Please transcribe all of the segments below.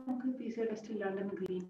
നമുക്ക് PCR test ഇല്ലാണ്ട് തന്നെ green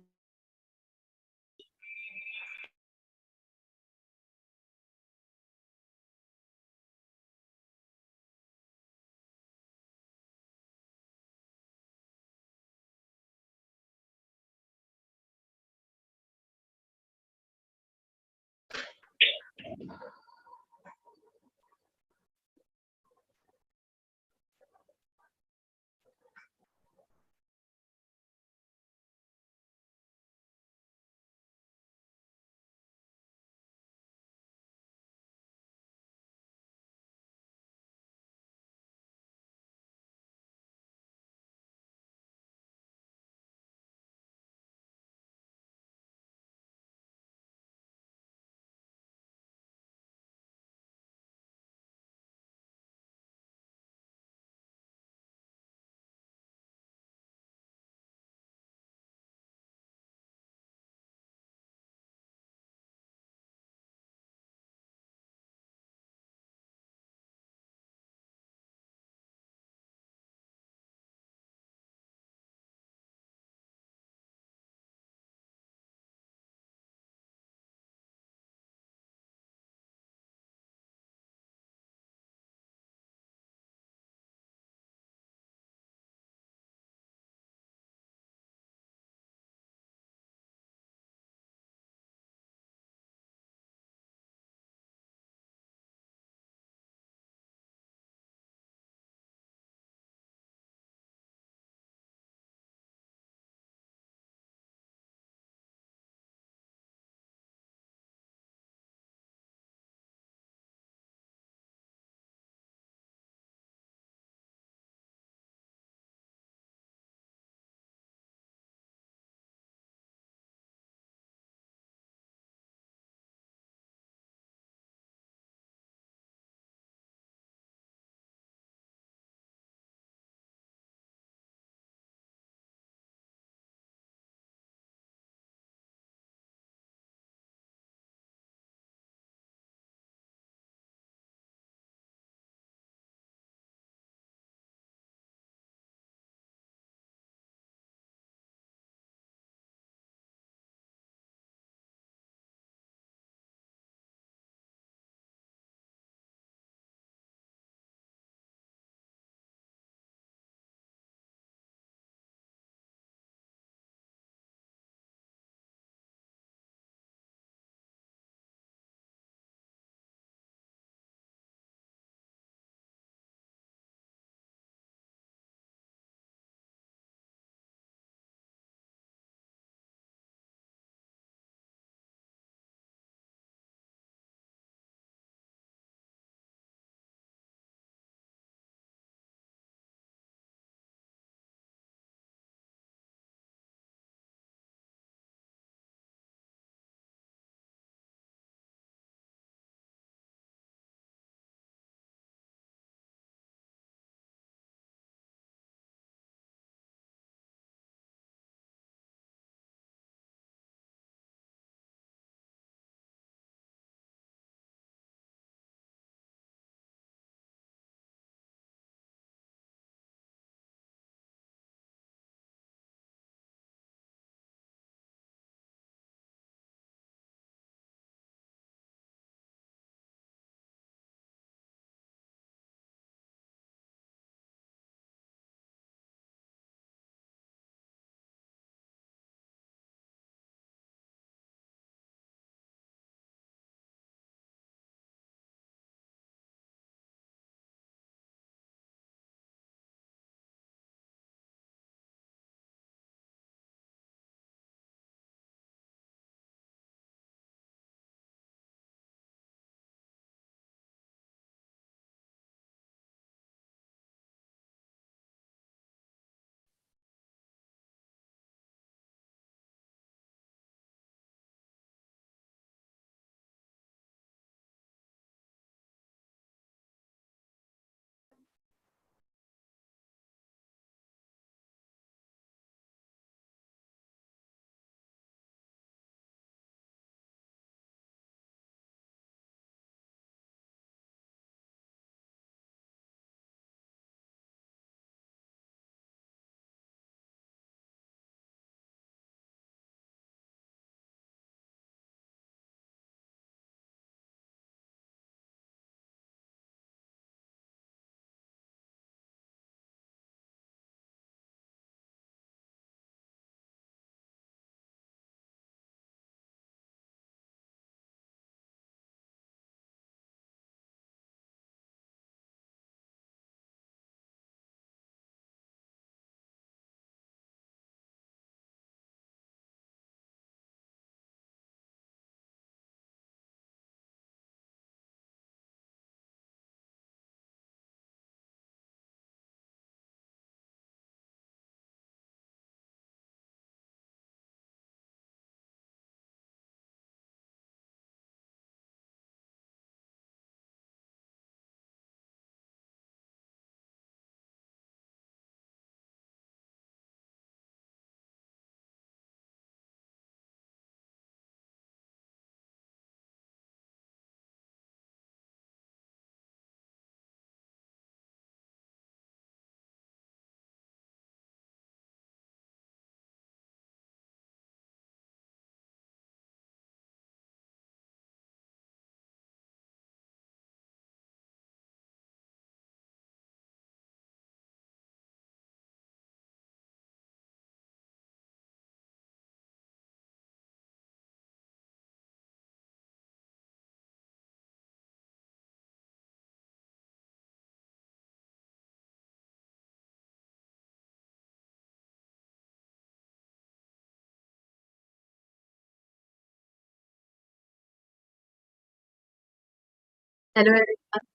Hello, everyone.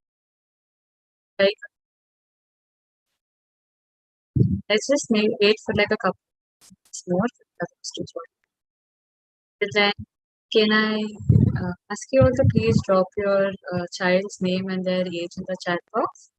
Like, let's just wait for like a couple minutes more for the others to join. Till then, can I ask you all to please drop your child's name and their age in the chat box?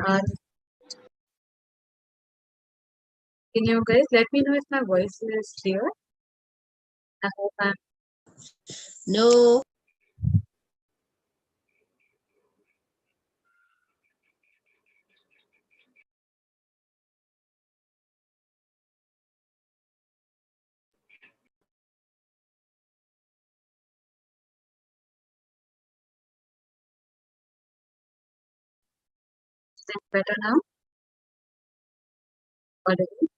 Uh, can you guys let me know if my voice is clear? I hope I'm No. better now. Audible?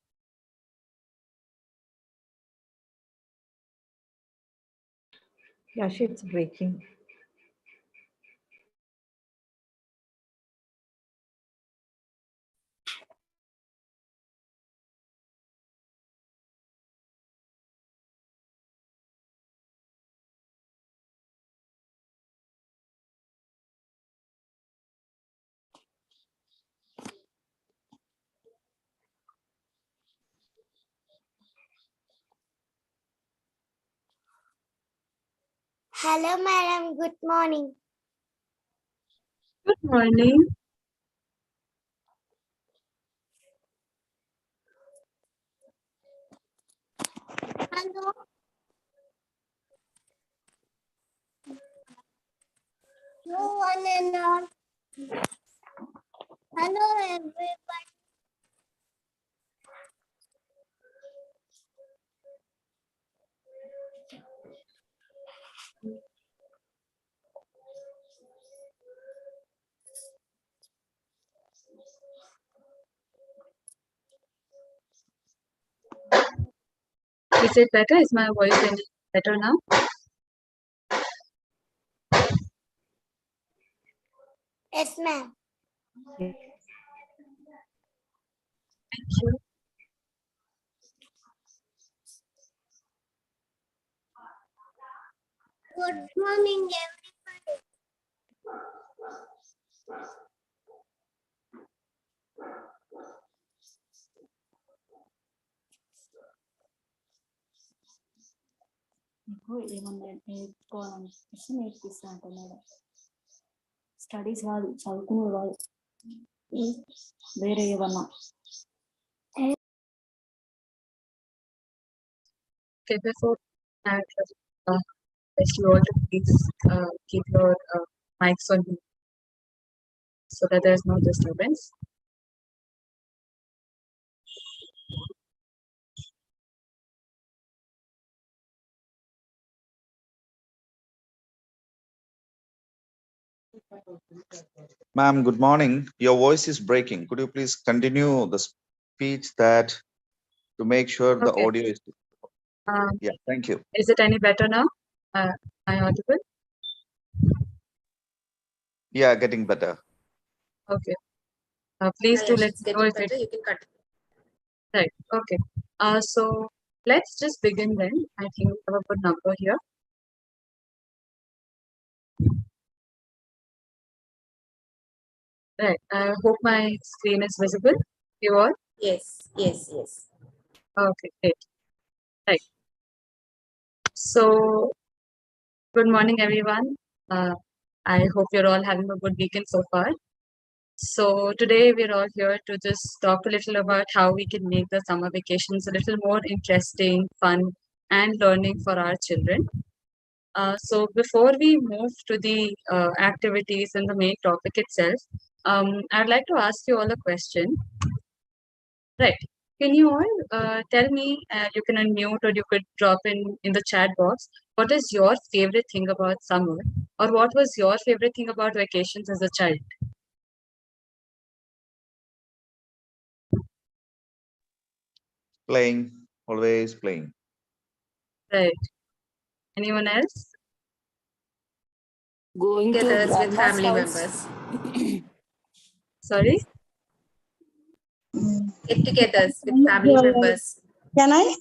Yashi, it's breaking. Hello, madam. Good morning. Good morning. Hello. No one and all. Hello, everybody. Is it better? Is my voice any better now? Yes, ma'am. Thank you. Good morning, everybody. నీకు ఏమన్నా నేర్చుకోవాలనిపిస్తే నేర్పిస్తా అంటున్నాడు. Studies కాదు, చదువుకునే కాదు, వేరే ఏమన్నా. Okay, before that, request you all to please keep your mics on mute so that there is no disturbance. Ma'am, good morning. Your voice is breaking. Could you please continue the speech that to make sure the Okay. audio is. Um, Yeah, thank you. is it any better now? Am I audible? Yeah, getting better. Okay. Please do let It's me know getting if it. better. You can cut. Right. Okay. So let's just begin then. I think we have a good number here. Right. I hope my screen is visible. You all? Yes, yes, yes. Okay, great. Right. So, good morning, everyone. I hope you're all having a good weekend so far. So, today we're all here to just talk a little about how we can make the summer vacations a little more interesting, fun, and learning for our children. So, before we move to the activities and the main topic itself, I'd like to ask you all a question. Right. Can you all tell me, you can unmute or you could drop in the chat box, what is your favorite thing about summer? Or what was your favorite thing about vacations as a child? Playing, always playing. Right. Anyone else? Going to Get-togethers with grandma's family house. members. Sorry? Get-togethers with family members. Can I?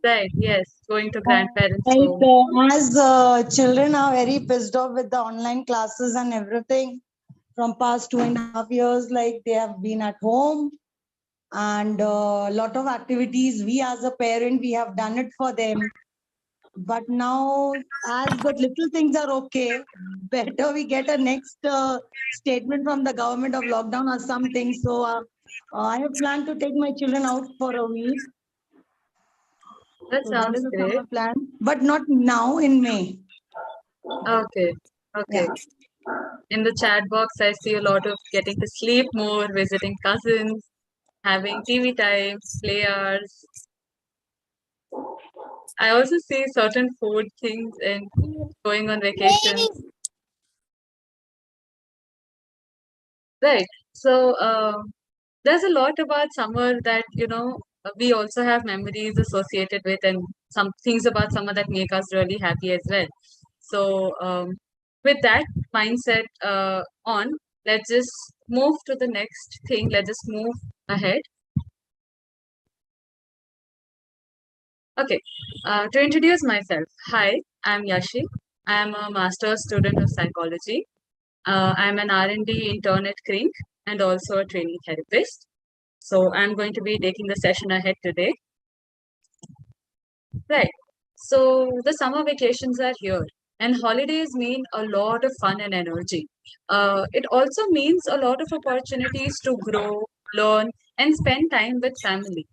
Right. Yes. Going to grandparents' Like, home. as children are very pissed off with the online classes and everything from past 2.5 years, like they have been at home and a lot of activities. We as a parent, we have done it for them. But now, as the little things are okay, better we get a next statement from the government of lockdown or something. So I have planned to take my children out for a week. That So that sounds is a great. summer plan, but not now in May. Okay. Okay. Yeah. In the chat box, I see a lot of getting to sleep more, visiting cousins, having TV time, play hours. I also see certain food things and going on vacations. Right. So there's a lot about summer that, we also have memories associated with, and some things about summer that make us really happy as well. So with that mindset on, let's just move to the next thing. Let's just move ahead. Okay. To introduce myself, hi, I'm Yashi. I'm a master's student of psychology. I'm an R&D intern at Crink and also a training therapist. So I'm going to be taking the session ahead today. Right. So the summer vacations are here, and holidays mean a lot of fun and energy. It also means a lot of opportunities to grow, learn, and spend time with family.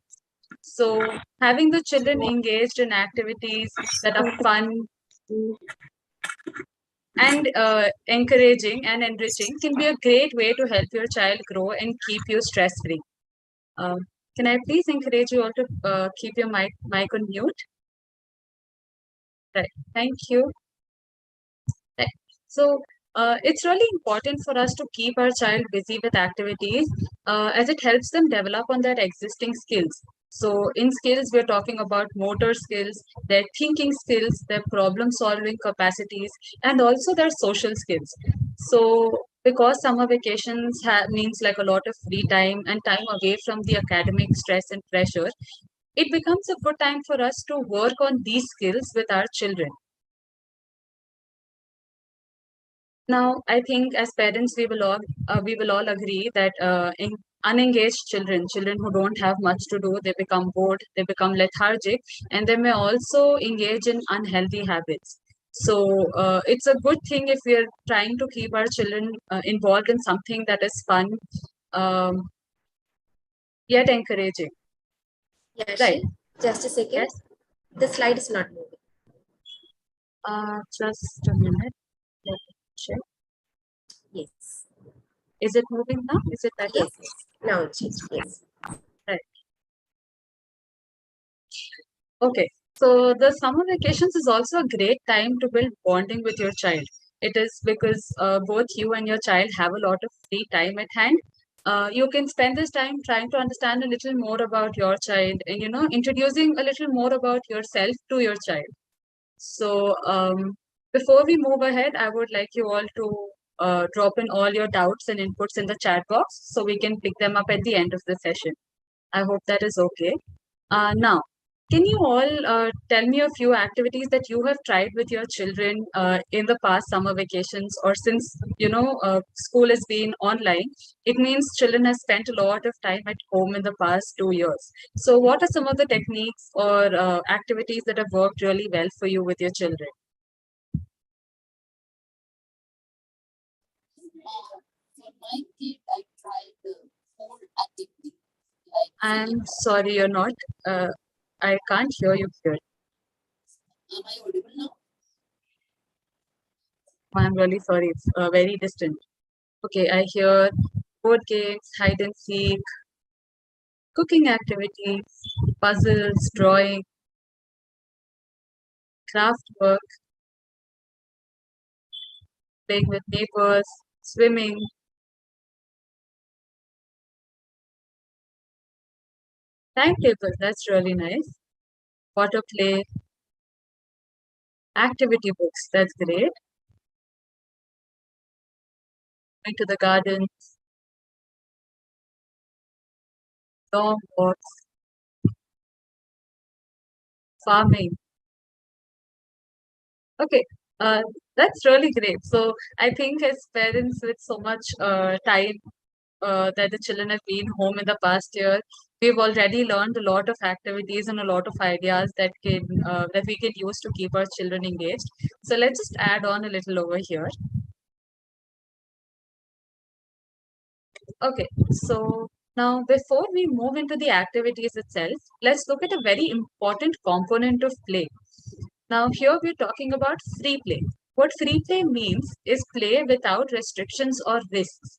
So having the children engaged in activities that are fun and encouraging and enriching can be a great way to help your child grow and keep you stress free. Can I please encourage you all to keep your mic on mute? Right. Thank you. Right. So it's really important for us to keep our child busy with activities as it helps them develop on their existing skills. So in skills, we're talking about motor skills, their thinking skills, their problem solving capacities, and also their social skills. So because summer vacations means like a lot of free time and time away from the academic stress and pressure, it becomes a good time for us to work on these skills with our children. Now, I think as parents, we will all agree that in unengaged children who don't have much to do, they become bored, they become lethargic, and they may also engage in unhealthy habits. So it's a good thing if we are trying to keep our children involved in something that is fun, um, yet encouraging. Right? Yashi, just a second. Yes. The slide is not moving. Just a minute. Let me check. Yes. Is it moving now? Is it better? Yes, yes. Now it changed. Yes. Right. Okay, so the summer vacations is also a great time to build bonding with your child. It is because both you and your child have a lot of free time at hand. You can spend this time trying to understand a little more about your child and, introducing a little more about yourself to your child. So, before we move ahead, I would like you all to drop in all your doubts and inputs in the chat box so we can pick them up at the end of the session. I hope that is okay. Now, can you all tell me a few activities that you have tried with your children in the past summer vacations, or since school has been online? It means children have spent a lot of time at home in the past 2 years. So, what are some of the techniques or activities that have worked really well for you with your children? For my kid, I tried the whole activity. Like, I'm sorry, you're not. I can't hear you clearly. am I audible now? I'm really sorry. It's very distant. Okay, I hear board games, hide and seek, cooking activities, puzzles, drawing, craft work, playing with neighbors, swimming. Timetable, that's really nice. Water play, activity books, that's great. Going to the garden, long walks, farming. Okay, that's really great. So I think as parents with so much time that the children have been home in the past year, we've already learned a lot of activities and a lot of ideas that we can use to keep our children engaged. So let's just add on a little over here. Okay, so now before we move into the activities itself, let's look at a very important component of play. Now here we're talking about free play. What free play means is play without restrictions or risks.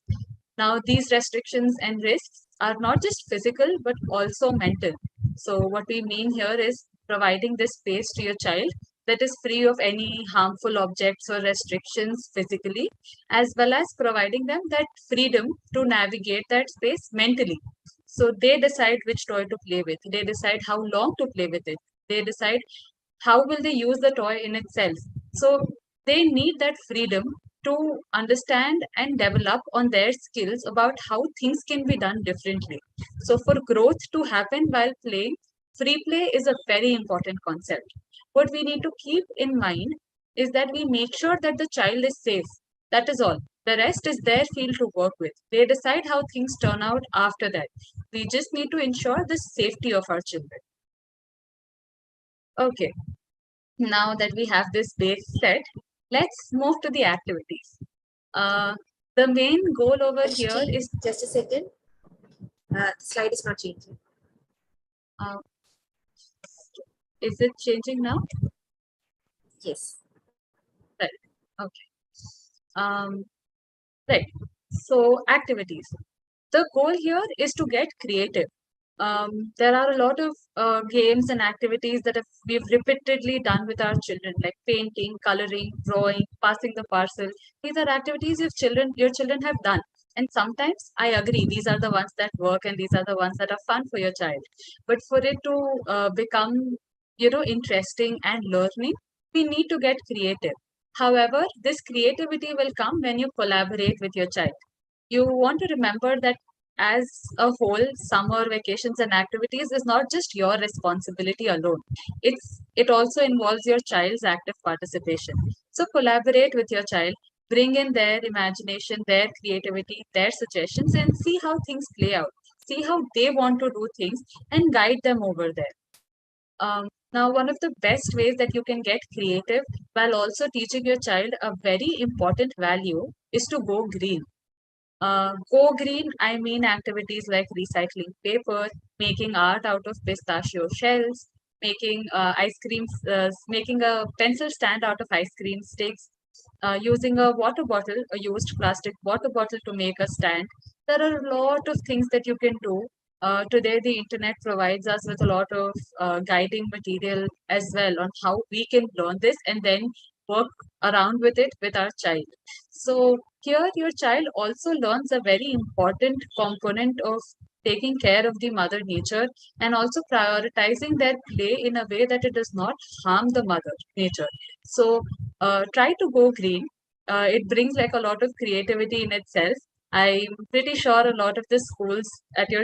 Now these restrictions and risks are not just physical but also mental. So what we mean here is providing this space to your child that is free of any harmful objects or restrictions physically, as well as providing them that freedom to navigate that space mentally. So they decide which toy to play with, they decide how long to play with it, they decide how will they use the toy in itself. So they need that freedom to understand and develop on their skills about how things can be done differently. So for growth to happen while playing, free play is a very important concept. What we need to keep in mind is that we make sure that the child is safe. That is all. The rest is their field to work with. They decide how things turn out after that. We just need to ensure the safety of our children. Okay, now that we have this base set, let's move to the activities. The main goal over here is Just a second. The slide is not changing. is it changing now? Yes. Right. Okay. Right. So activities. The goal here is to get creative. There are a lot of games and activities that we've repeatedly done with our children, like painting, coloring, drawing, passing the parcel. These are activities your children have done. And sometimes I agree, these are the ones that work and these are the ones that are fun for your child. But for it to become, interesting and learning, we need to get creative. However, this creativity will come when you collaborate with your child. You want to remember that as a whole, summer vacations and activities is not just your responsibility alone. It also involves your child's active participation. So collaborate with your child, bring in their imagination, their creativity, their suggestions, and see how things play out. See how they want to do things and guide them over there. Now, one of the best ways that you can get creative while also teaching your child a very important value is to go green. Go green, I mean activities like recycling paper, making art out of pistachio shells, making ice creams, making a pencil stand out of ice cream sticks, using a water bottle, a used plastic water bottle to make a stand. There are a lot of things that you can do. Today, the internet provides us with a lot of guiding material as well on how we can learn this and then work around with it with our child. So here your child also learns a very important component of taking care of the mother nature and also prioritizing their play in a way that it does not harm the mother nature. So try to go green. It brings like a lot of creativity in itself. I'm pretty sure a lot of the schools at your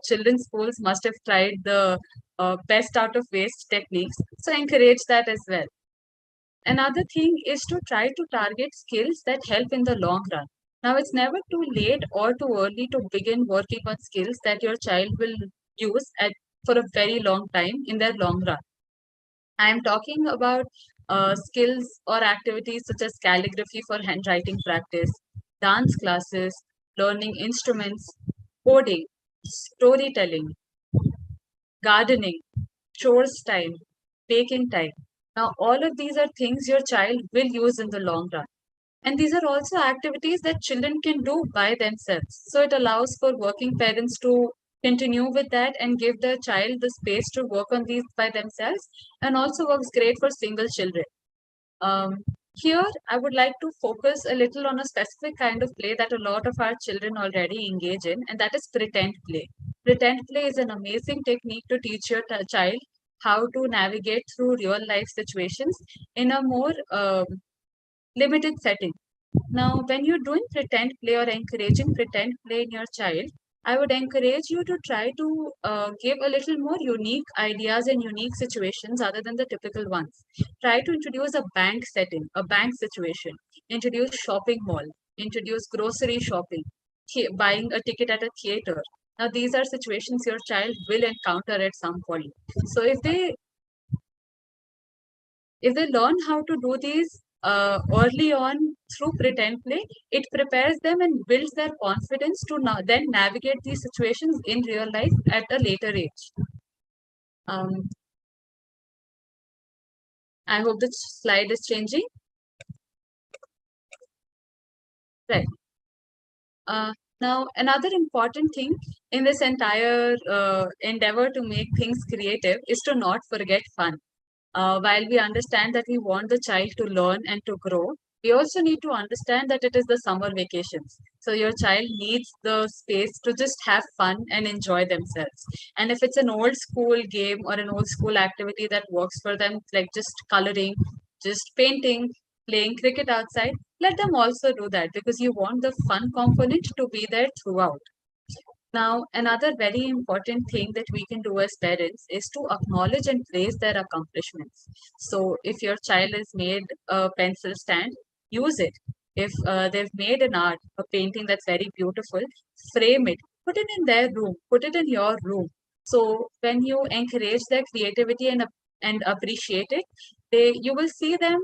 children's schools must have tried the best out of waste techniques. So encourage that as well. Another thing is to try to target skills that help in the long run. Now, it's never too late or too early to begin working on skills that your child will use for a very long time in their long run. I am talking about skills or activities such as calligraphy for handwriting practice, dance classes, learning instruments, coding, storytelling, gardening, chores time, baking time. Now, all of these are things your child will use in the long run. And these are also activities that children can do by themselves. So it allows for working parents to continue with that and give their child the space to work on these by themselves, and also works great for single children. Here, I would like to focus a little on a specific kind of play that a lot of our children already engage in, and that is pretend play. Pretend play is an amazing technique to teach your child how to navigate through real life situations in a more limited setting. Now, when you're doing pretend play or encouraging pretend play in your child, I would encourage you to try to give a little more unique ideas and unique situations other than the typical ones. Try to introduce a bank setting, a bank situation, introduce shopping mall, introduce grocery shopping, buying a ticket at a theater. Now, these are situations your child will encounter at some point. So if they learn how to do these early on through pretend play, it prepares them and builds their confidence to then navigate these situations in real life at a later age. I hope the slide is changing. Right. Now, another important thing in this entire endeavor to make things creative is to not forget fun. While we understand that we want the child to learn and to grow, we also need to understand that it is the summer vacations. So your child needs the space to just have fun and enjoy themselves. And if it's an old school game or an old school activity that works for them, like just coloring, just painting, playing cricket outside, let them also do that because you want the fun component to be there throughout. Now, another very important thing that we can do as parents is to acknowledge and praise their accomplishments. So, if your child has made a pencil stand, use it. If they've made an art, a painting that's very beautiful, frame it, put it in their room, put it in your room. So, when you encourage their creativity and appreciate it, you will see them.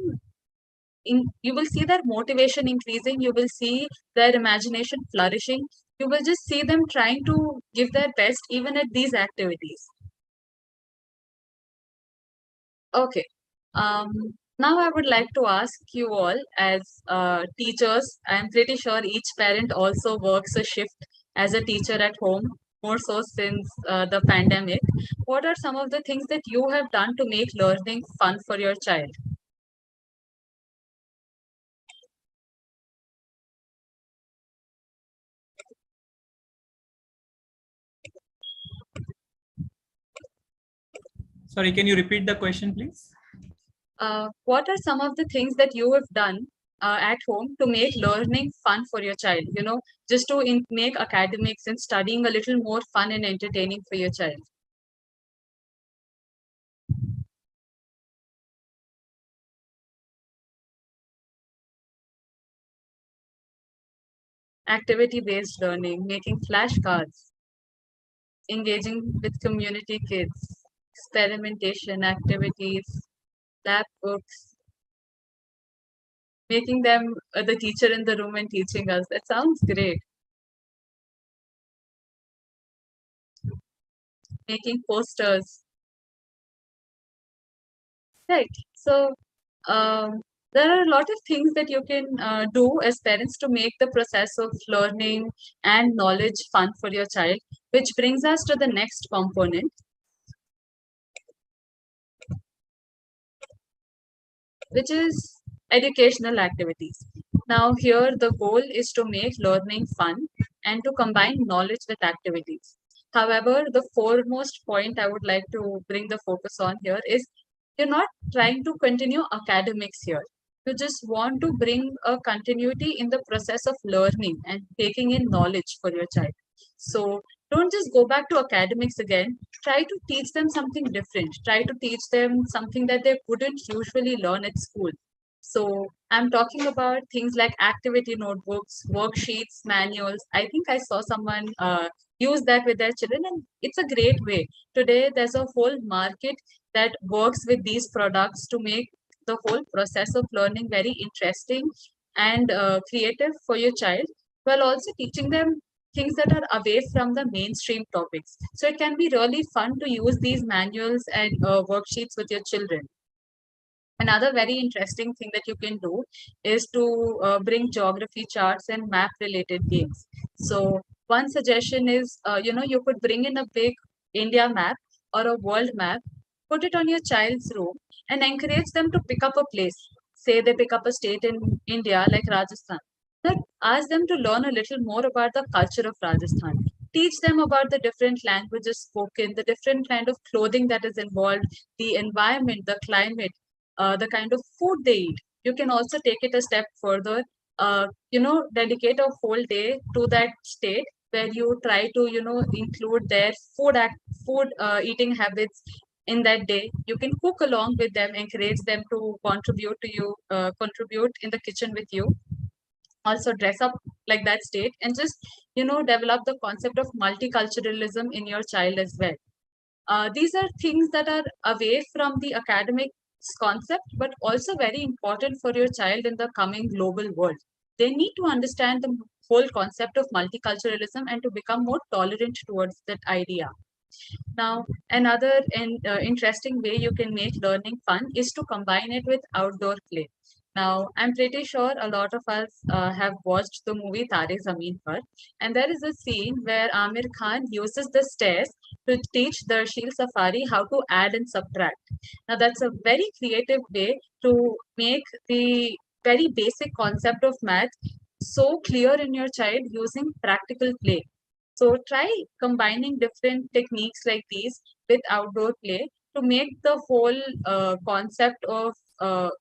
You will see their motivation increasing. You will see their imagination flourishing. You will just see them trying to give their best even at these activities. Okay. Now I would like to ask you all as teachers, I'm pretty sure each parent also works a shift as a teacher at home, more so since the pandemic. What are some of the things that you have done to make learning fun for your child? Sorry, can you repeat the question, please? What are some of the things that you have done at home to make learning fun for your child? You know, just to make academics and studying a little more fun and entertaining for your child. Activity-based learning, making flashcards, engaging with community kids, experimentation activities, lab books, making them the teacher in the room and teaching us. That sounds great. Making posters. Right. So there are a lot of things that you can do as parents to make the process of learning and knowledge fun for your child, which brings us to the next component, which is educational activities. Now here the goal is to make learning fun and to combine knowledge with activities. However, the foremost point I would like to bring the focus on here is you're not trying to continue academics here. You just want to bring a continuity in the process of learning and taking in knowledge for your child. So don't just go back to academics again. Try to teach them something different. Try to teach them something that they wouldn't usually learn at school. So I'm talking about things like activity notebooks, worksheets, manuals. I think I saw someone use that with their children, and it's a great way. Today, there's a whole market that works with these products to make the whole process of learning very interesting and creative for your child, while also teaching them things that are away from the mainstream topics. So it can be really fun to use these manuals and worksheets with your children. Another very interesting thing that you can do is to bring geography charts and map related games. So one suggestion is, you could bring in a big India map or a world map, put it on your child's room and encourage them to pick up a place. Say they pick up a state in India like Rajasthan. Then ask them to learn a little more about the culture of Rajasthan. Teach them about the different languages spoken, the different kind of clothing that is involved, the environment, the climate, the kind of food they eat. You can also take it a step further, dedicate a whole day to that state where you try to, include their food eating habits in that day. You can cook along with them, encourage them to contribute in the kitchen with you. Also dress up like that state and just, develop the concept of multiculturalism in your child as well. These are things that are away from the academic concept, but also very important for your child in the coming global world. They need to understand the whole concept of multiculturalism and to become more tolerant towards that idea. Now, another interesting way you can make learning fun is to combine it with outdoor play. Now, I'm pretty sure a lot of us have watched the movie Tare Zameen Par, and there is a scene where Amir Khan uses the stairs to teach Darshil Safari how to add and subtract. Now, that's a very creative way to make the very basic concept of math so clear in your child using practical play. So try combining different techniques like these with outdoor play to make the whole concept of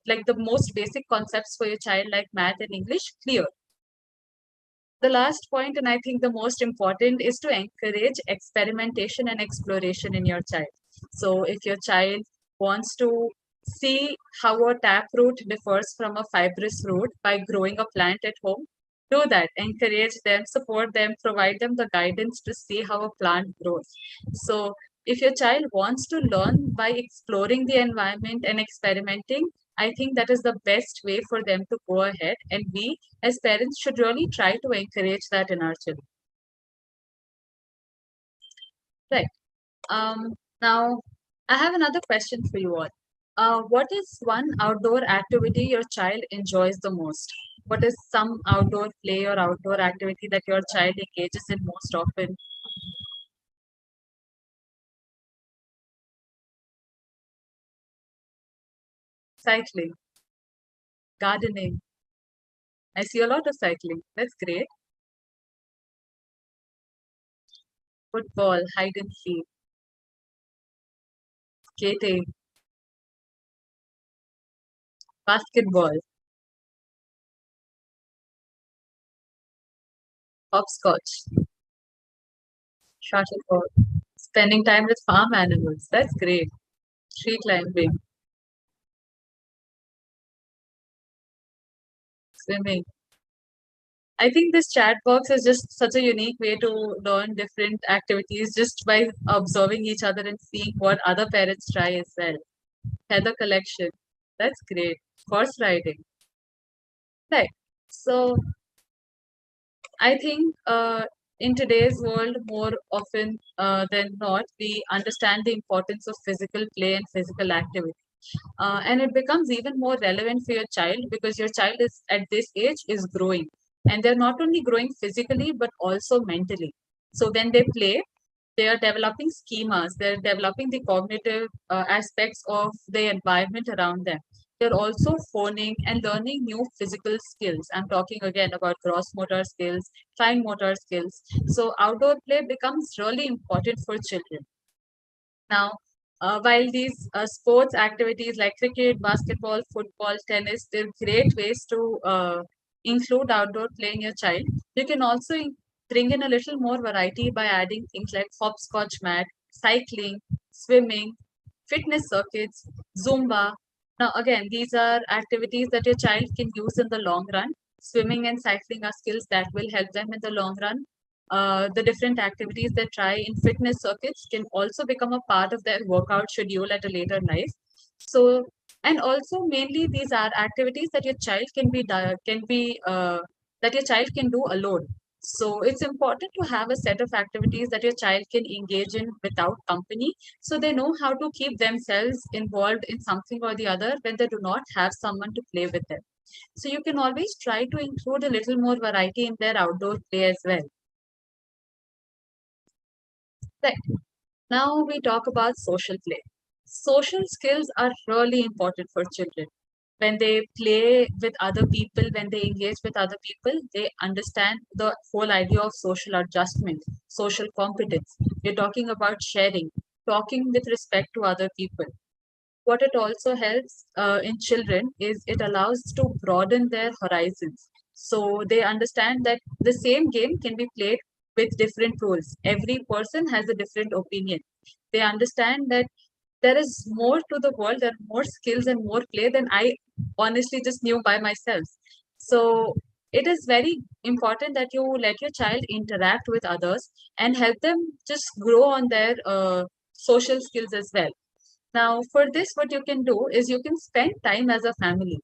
like the most basic concepts for your child like math and English clear. The last point, and I think the most important, is to encourage experimentation and exploration in your child. So if your child wants to see how a tap root differs from a fibrous root by growing a plant at home, do that. Encourage them, support them, provide them the guidance to see how a plant grows. So if your child wants to learn by exploring the environment and experimenting, I think that is the best way for them to go ahead. And we as parents should really try to encourage that in our children. Right. Now, I have another question for you all. What is one outdoor activity your child enjoys the most? What is some outdoor play or outdoor activity that your child engages in most often? Cycling, gardening. I see a lot of cycling. That's great. Football, hide and seek, skating, basketball, hopscotch, shuttlecock, spending time with farm animals. That's great. Tree climbing, swimming. I think this chat box is just such a unique way to learn different activities just by observing each other and seeing what other parents try as well. Feather collection. That's great. Horse riding. Right. So I think in today's world, more often than not, we understand the importance of physical play and physical activity. And it becomes even more relevant for your child because your child is at this age is growing, and they're not only growing physically but also mentally. So when they play, they are developing schemas, they're developing the cognitive aspects of the environment around them. They're also phoning and learning new physical skills. I'm talking again about gross motor skills, fine motor skills. So outdoor play becomes really important for children. Now, while these sports activities like cricket, basketball, football, tennis, they're great ways to include outdoor play in your child. You can also bring in a little more variety by adding things like hopscotch mat, cycling, swimming, fitness circuits, Zumba. Now, again, these are activities that your child can use in the long run. Swimming and cycling are skills that will help them in the long run. The different activities they try in fitness circuits can also become a part of their workout schedule at a later life. So, and also mainly these are activities that your child that your child can do alone. So it's important to have a set of activities that your child can engage in without company, so they know how to keep themselves involved in something or the other when they do not have someone to play with them. So you can always try to include a little more variety in their outdoor play as well. Right. Now we talk about social play. Social skills are really important for children. When they play with other people, when they engage with other people, they understand the whole idea of social adjustment, social competence. We're talking about sharing, talking with respect to other people. What it also helps in children is it allows to broaden their horizons. So they understand that the same game can be played with different roles. Every person has a different opinion. They understand that there is more to the world, there are more skills and more play than I honestly just knew by myself. So it is very important that you let your child interact with others and help them just grow on their social skills as well. Now, for this, what you can do is you can spend time as a family.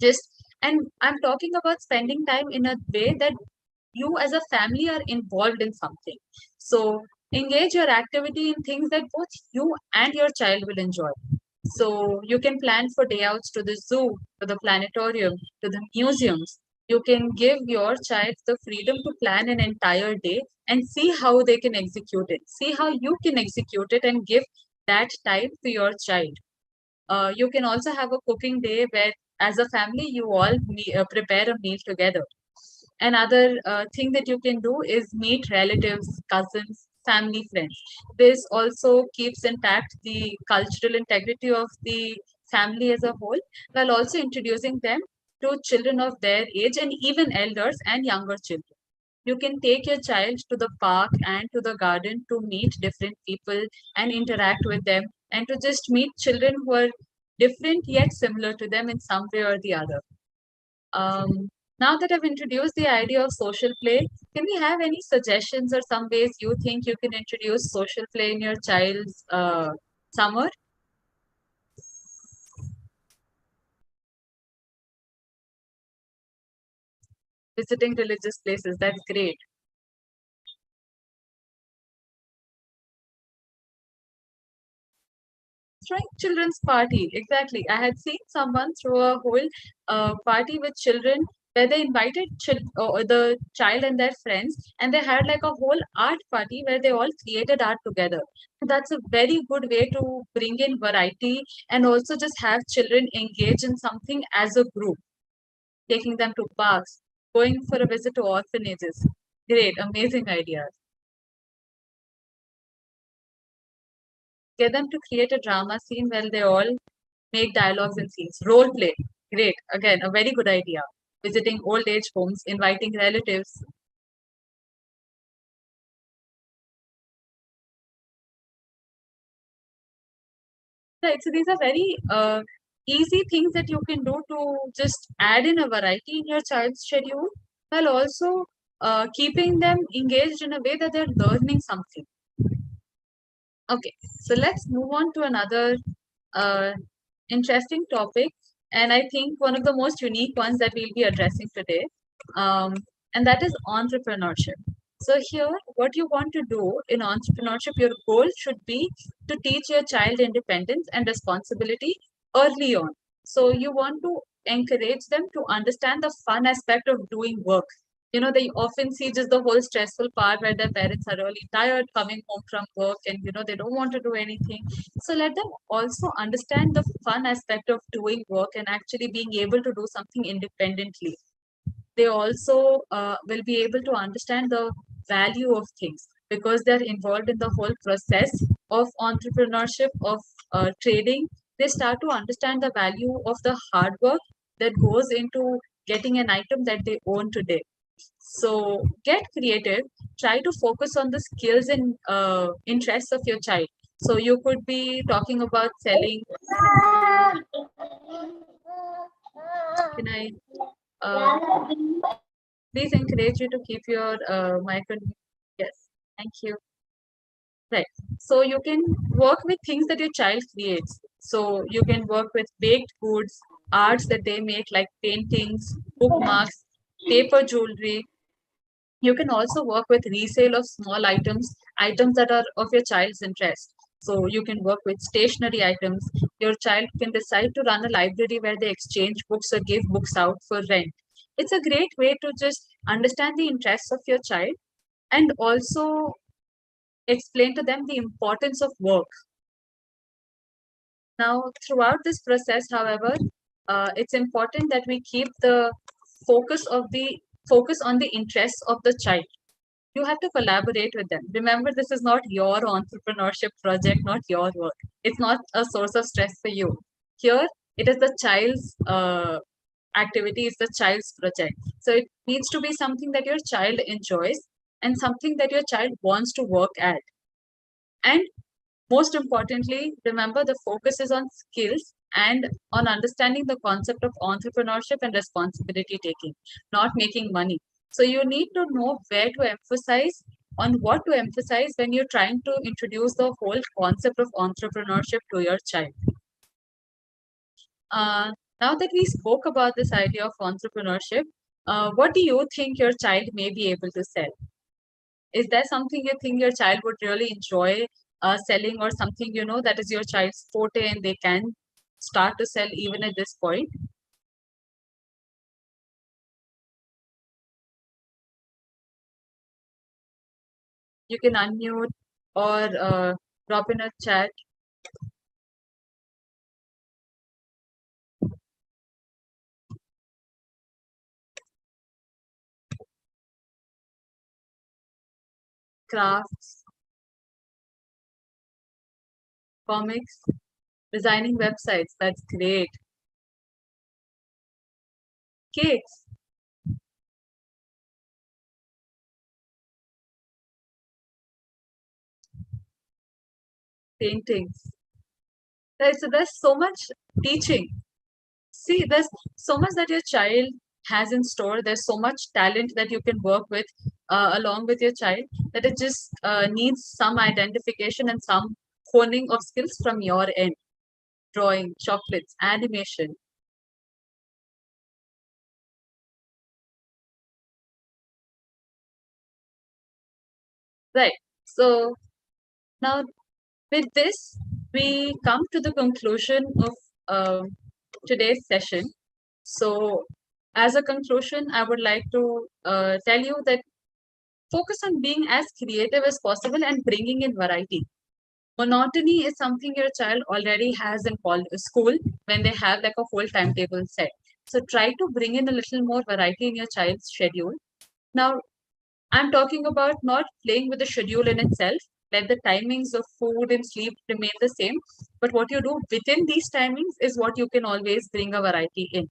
Just, and I'm talking about spending time in a way that you as a family are involved in something. So engage your activity in things that both you and your child will enjoy. So you can plan for day outs to the zoo, to the planetarium, to the museums. You can give your child the freedom to plan an entire day and see how they can execute it. See how you can execute it and give that time to your child. You can also have a cooking day where, as a family, you all prepare a meal together. Another thing that you can do is meet relatives, cousins, family, friends. This also keeps intact the cultural integrity of the family as a whole, while also introducing them to children of their age and even elders and younger children. You can take your child to the park and to the garden to meet different people and interact with them, and to just meet children who are different yet similar to them in some way or the other. Now that I've introduced the idea of social play, can we have any suggestions or some ways you think you can introduce social play in your child's summer? Visiting religious places, that's great. Throwing children's party, exactly. I had seen someone throw a whole party with children where they invited the child and their friends, and they had like a whole art party where they all created art together. That's a very good way to bring in variety and also just have children engage in something as a group, taking them to parks, going for a visit to orphanages. Great, amazing ideas. Get them to create a drama scene where they all make dialogues and scenes. Role play. Great. Again, a very good idea. Visiting old age homes, inviting relatives. Right. So these are very easy things that you can do to just add in a variety in your child's schedule, while also keeping them engaged in a way that they're learning something. Okay, so let's move on to another uh, interesting topic, and I think one of the most unique ones that we'll be addressing today, um, and that is entrepreneurship. So here, what you want to do in entrepreneurship, your goal should be to teach your child independence and responsibility early on. So you want to encourage them to understand the fun aspect of doing work. You know, they often see just the whole stressful part where their parents are really tired coming home from work and, you know, they don't want to do anything. So let them also understand the fun aspect of doing work and actually being able to do something independently. They also will be able to understand the value of things because they're involved in the whole process of entrepreneurship, of trading. They start to understand the value of the hard work that goes into getting an item that they own today. So get creative, try to focus on the skills and interests of your child. So you could be talking about selling. Can I please encourage you to keep your mic on? Yes, thank you. Right. So you can work with things that your child creates. So you can work with baked goods, arts that they make like paintings, bookmarks, paper jewelry. You can also work with resale of small items that are of your child's interest. So you can work with stationery items. Your child can decide to run a library where they exchange books or give books out for rent. It's a great way to just understand the interests of your child and also explain to them the importance of work. Now, throughout this process, however, it's important that we keep the focus of the focus on the interests of the child. You have to collaborate with them. Remember, this is not your entrepreneurship project, not your work. It's not a source of stress for you. Here, it is the child's activity, it's the child's project. So it needs to be something that your child enjoys and something that your child wants to work at. And most importantly, remember the focus is on skills and on understanding the concept of entrepreneurship and responsibility taking, not making money. So you need to know where to emphasize, on what to emphasize when you're trying to introduce the whole concept of entrepreneurship to your child. Now that we spoke about this idea of entrepreneurship, what do you think your child may be able to sell? Is there something you think your child would really enjoy selling, or something you know that is your child's forte and they can start to sell even at this point? You can unmute or drop in a chat. Crafts, comics, designing websites. That's great. Cakes, paintings. Right, so there's so much teaching. See, there's so much that your child has in store. There's so much talent that you can work with along with your child, that it just needs some identification and some honing of skills from your end. Drawing, chocolates, animation. Right. So now with this, we come to the conclusion of today's session. So as a conclusion, I would like to tell you that focus on being as creative as possible and bringing in variety. Monotony is something your child already has in school when they have like a whole timetable set. So try to bring in a little more variety in your child's schedule. Now, I'm talking about not playing with the schedule in itself. Let the timings of food and sleep remain the same. But what you do within these timings is what you can always bring a variety in.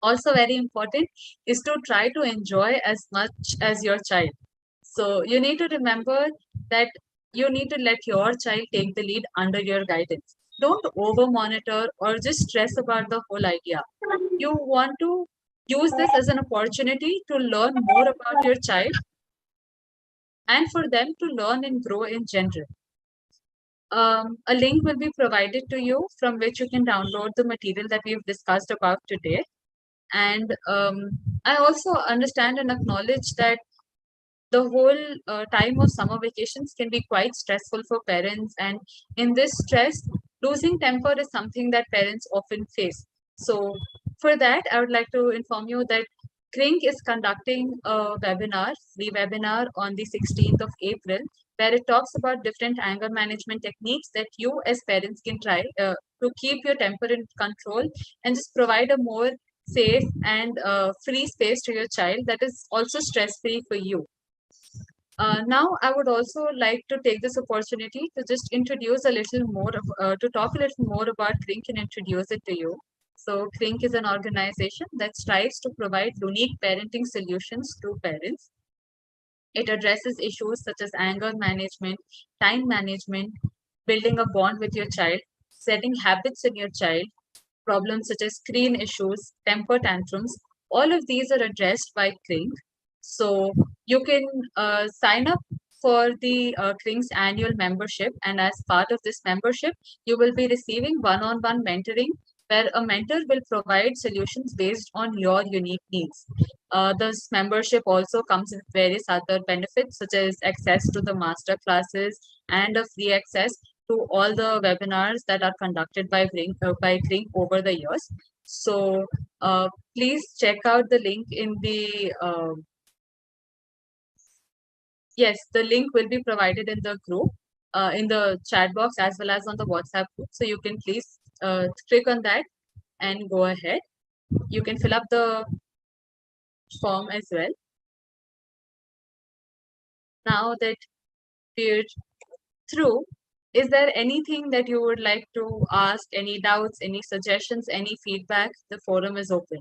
Also very important is to try to enjoy as much as your child. So you need to remember that you need to let your child take the lead under your guidance. Don't over monitor or just stress about the whole idea. You want to use this as an opportunity to learn more about your child and for them to learn and grow in general. A link will be provided to you from which you can download the material that we've discussed about today. And I also understand and acknowledge that the whole time of summer vacations can be quite stressful for parents. And in this stress, losing temper is something that parents often face. So for that, I would like to inform you that CRINC is conducting a webinar, free webinar on the 16th of April, where it talks about different anger management techniques that you as parents can try to keep your temper in control and just provide a more safe and free space to your child that is also stress-free for you. Now, I would also like to take this opportunity to just introduce a little more, to talk a little more about CRINC and introduce it to you. So CRINC is an organization that strives to provide unique parenting solutions to parents. It addresses issues such as anger management, time management, building a bond with your child, setting habits in your child, problems such as screen issues, temper tantrums. All of these are addressed by CRINC. So you can sign up for the CRINC's annual membership, and as part of this membership, you will be receiving one-on-one mentoring where a mentor will provide solutions based on your unique needs. This membership also comes with various other benefits such as access to the master classes and a free access to all the webinars that are conducted by CRINC over the years. So please check out the link in the yes, the link will be provided in the group, in the chat box as well as on the WhatsApp group. So you can please click on that and go ahead. You can fill up the form as well. Now that we're through, is there anything that you would like to ask, any doubts, any suggestions, any feedback? The forum is open.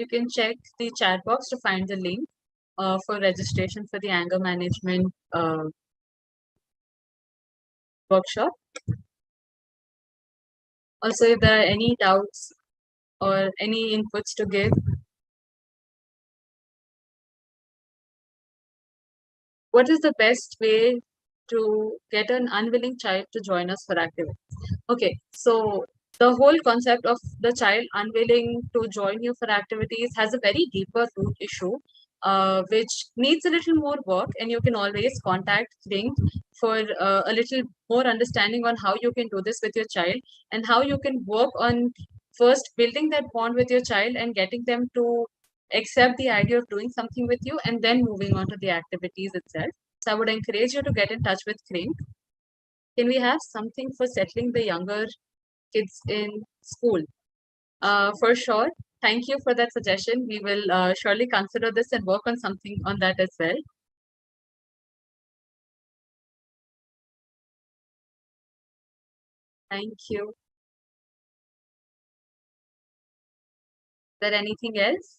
You can check the chat box to find the link for registration for the anger management workshop. Also, if there are any doubts or any inputs to give, what is the best way to get an unwilling child to join us for activities? Okay, so the whole concept of the child unwilling to join you for activities has a very deeper root issue, which needs a little more work, and you can always contact CRINC for a little more understanding on how you can do this with your child and how you can work on first building that bond with your child and getting them to accept the idea of doing something with you and then moving on to the activities itself. So I would encourage you to get in touch with CRINC. Can we have something for settling the younger kids in school? For sure. Thank you for that suggestion. We will surely consider this and work on something on that as well. Thank you. Is there anything else?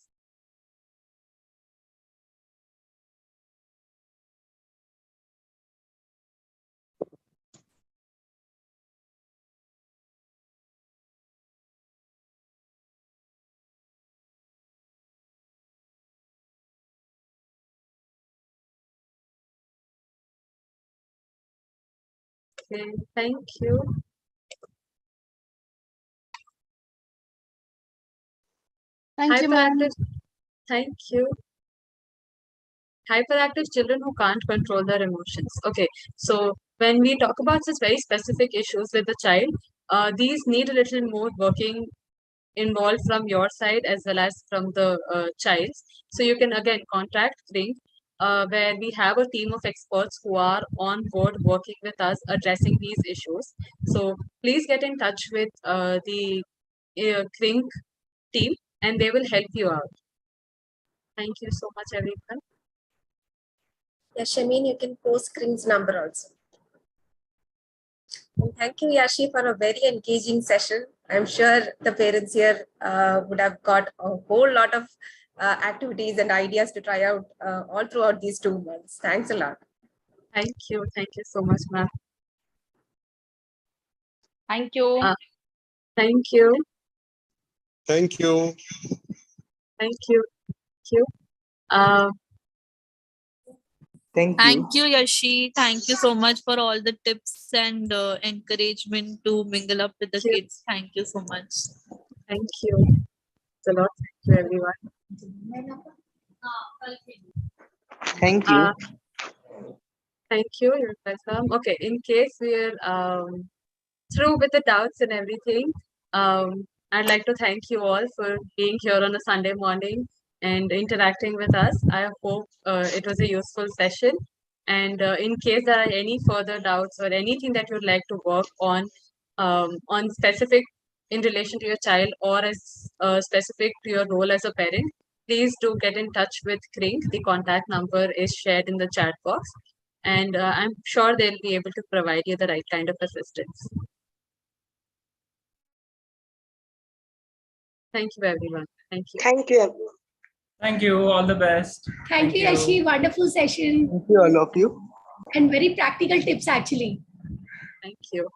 Okay, thank you. Thank you, ma'am. Hyperactive. Thank you. Hyperactive children who can't control their emotions. Okay, so when we talk about such very specific issues with the child, these need a little more working involved from your side as well as from the child's. So you can again contact CRINC, where we have a team of experts who are on board working with us addressing these issues. So please get in touch with the CRINC team and they will help you out. Thank you so much, everyone. Yeah, Shamin, you can post CRINC's number also. And thank you, Yashi, for a very engaging session. I'm sure the parents here would have got a whole lot of activities and ideas to try out all throughout these 2 months. Thanks a lot. Thank you. Thank you so much, ma'am. Thank you. Thank you. Thank you. Thank you. Thank you. Thank you, Yashi. Thank you so much for all the tips and encouragement to mingle up with the Thank you. kids. Thank you so much. Thank you. It's a lot. Thank you, everyone. Thank you. Thank you. You're welcome. Okay, in case we're through with the doubts and everything, I'd like to thank you all for being here on a Sunday morning and interacting with us. I hope it was a useful session. And in case there are any further doubts or anything that you'd like to work on specific in relation to your child or as specific to your role as a parent, please do get in touch with Krink. The contact number is shared in the chat box. And I'm sure they'll be able to provide you the right kind of assistance. Thank you, everyone. Thank you. Thank you, everyone. Thank you. All the best. Thank you, Yashi. Wonderful session Thank you, all of you. and very practical tips, actually. Thank you.